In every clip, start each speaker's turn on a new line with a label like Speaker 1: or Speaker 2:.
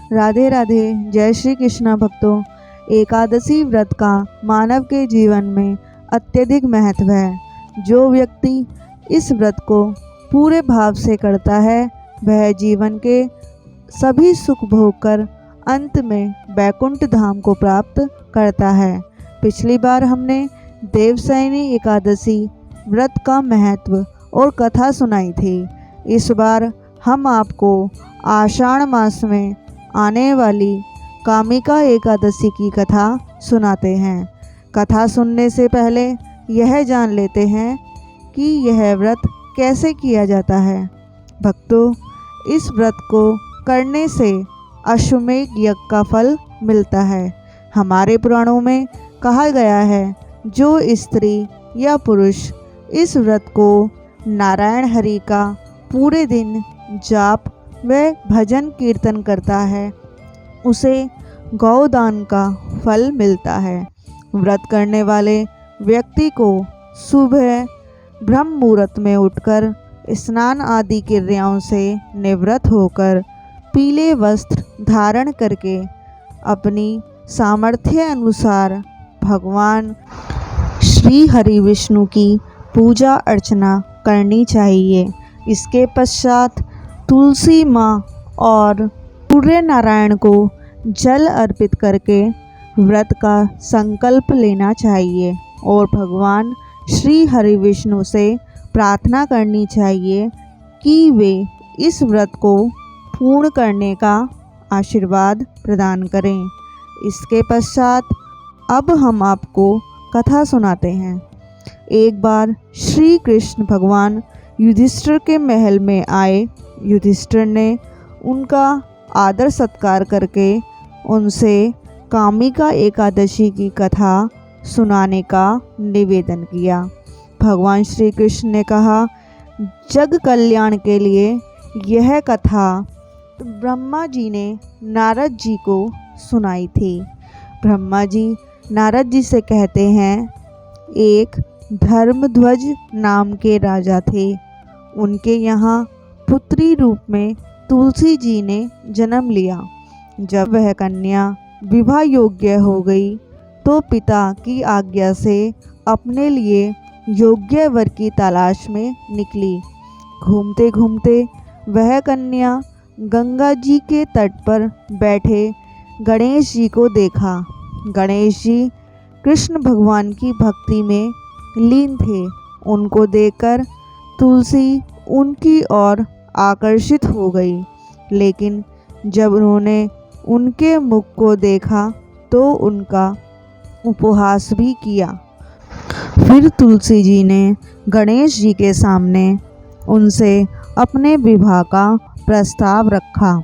Speaker 1: राधे राधे। जय श्री कृष्ण भक्तों। एकादशी व्रत का मानव के जीवन में अत्यधिक महत्व है। जो व्यक्ति इस व्रत को पूरे भाव से करता है वह जीवन के सभी सुख भोग कर अंत में वैकुंठ धाम को प्राप्त करता है। पिछली बार हमने देवशयनी एकादशी व्रत का महत्व और कथा सुनाई थी। इस बार हम आपको आषाढ़ मास में आने वाली कामिका एकादशी की कथा सुनाते हैं। कथा सुनने से पहले यह जान लेते हैं कि यह व्रत कैसे किया जाता है। भक्तों, इस व्रत को करने से अश्वमेध यज्ञ का फल मिलता है। हमारे पुराणों में कहा गया है, जो स्त्री या पुरुष इस व्रत को नारायण हरि का पूरे दिन जाप व भजन कीर्तन करता है, उसे गौदान का फल मिलता है। व्रत करने वाले व्यक्ति को सुबह ब्रह्म मुहूर्त में उठकर स्नान आदि क्रियाओं से निवृत्त होकर पीले वस्त्र धारण करके अपनी सामर्थ्य अनुसार भगवान श्री हरि विष्णु की पूजा अर्चना करनी चाहिए। इसके पश्चात तुलसी माँ और सूर्य नारायण को जल अर्पित करके व्रत का संकल्प लेना चाहिए और भगवान श्री हरि विष्णु से प्रार्थना करनी चाहिए कि वे इस व्रत को पूर्ण करने का आशीर्वाद प्रदान करें। इसके पश्चात अब हम आपको कथा सुनाते हैं। एक बार श्री कृष्ण भगवान युधिष्ठिर के महल में आए। युधिष्ठिर ने उनका आदर सत्कार करके उनसे कामिका एकादशी की कथा सुनाने का निवेदन किया। भगवान श्री कृष्ण ने कहा, जग कल्याण के लिए यह कथा ब्रह्मा जी ने नारद जी को सुनाई थी। ब्रह्मा जी नारद जी से कहते हैं, एक धर्मध्वज नाम के राजा थे। उनके यहाँ पुत्री रूप में तुलसी जी ने जन्म लिया। जब वह कन्या विवाह योग्य हो गई तो पिता की आज्ञा से अपने लिए योग्य वर की तलाश में निकली। घूमते घूमते वह कन्या गंगा जी के तट पर बैठे गणेश जी को देखा। गणेश जी कृष्ण भगवान की भक्ति में लीन थे। उनको देखकर तुलसी उनकी ओर आकर्षित हो गई, लेकिन जब उन्होंने उनके मुख को देखा तो उनका उपहास भी किया। फिर तुलसी जी ने गणेश जी के सामने उनसे अपने विवाह का प्रस्ताव रखा।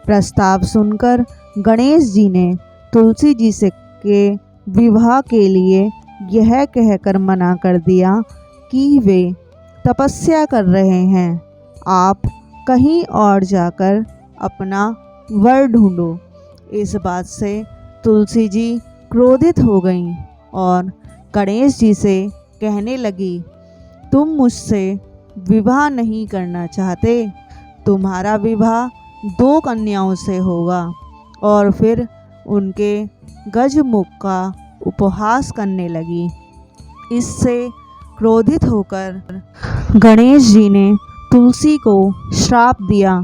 Speaker 1: प्रस्ताव सुनकर गणेश जी ने तुलसी जी से के विवाह के लिए यह कहकर मना कर दिया कि वे तपस्या कर रहे हैं, आप कहीं और जाकर अपना वर ढूंढो। इस बात से तुलसी जी क्रोधित हो गईं और गणेश जी से कहने लगी, तुम मुझसे विवाह नहीं करना चाहते, तुम्हारा विवाह 2 कन्याओं से होगा। और फिर उनके गजमुख का उपहास करने लगी। इससे क्रोधित होकर गणेश जी ने तुलसी को श्राप दिया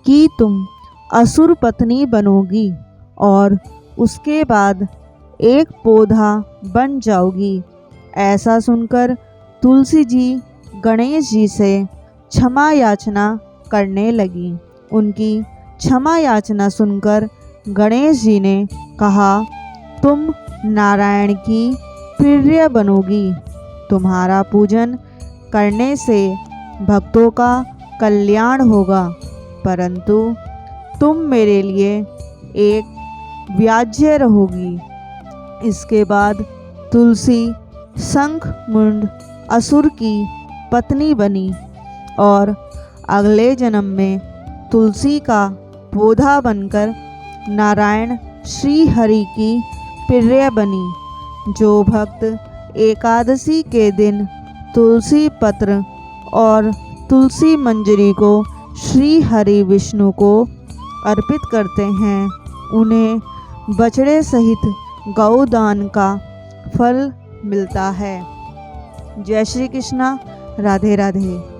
Speaker 1: कि तुम असुर पत्नी बनोगी और उसके बाद एक पौधा बन जाओगी। ऐसा सुनकर तुलसी जी गणेश जी से क्षमा याचना करने लगी। उनकी क्षमा याचना सुनकर गणेश जी ने कहा, तुम नारायण की प्रिय बनोगी। तुम्हारा पूजन करने से भक्तों का कल्याण होगा, परंतु तुम मेरे लिए एक व्याज्य रहोगी। इसके बाद तुलसी शंख मुंड असुर की पत्नी बनी और अगले जन्म में तुलसी का पौधा बनकर नारायण श्री हरि की प्रिय बनी। जो भक्त एकादशी के दिन तुलसी पत्र और तुलसी मंजरी को श्री हरि विष्णु को अर्पित करते हैं, उन्हें बछड़े सहित गौदान का फल मिलता है। जय श्री कृष्णा। राधे राधे।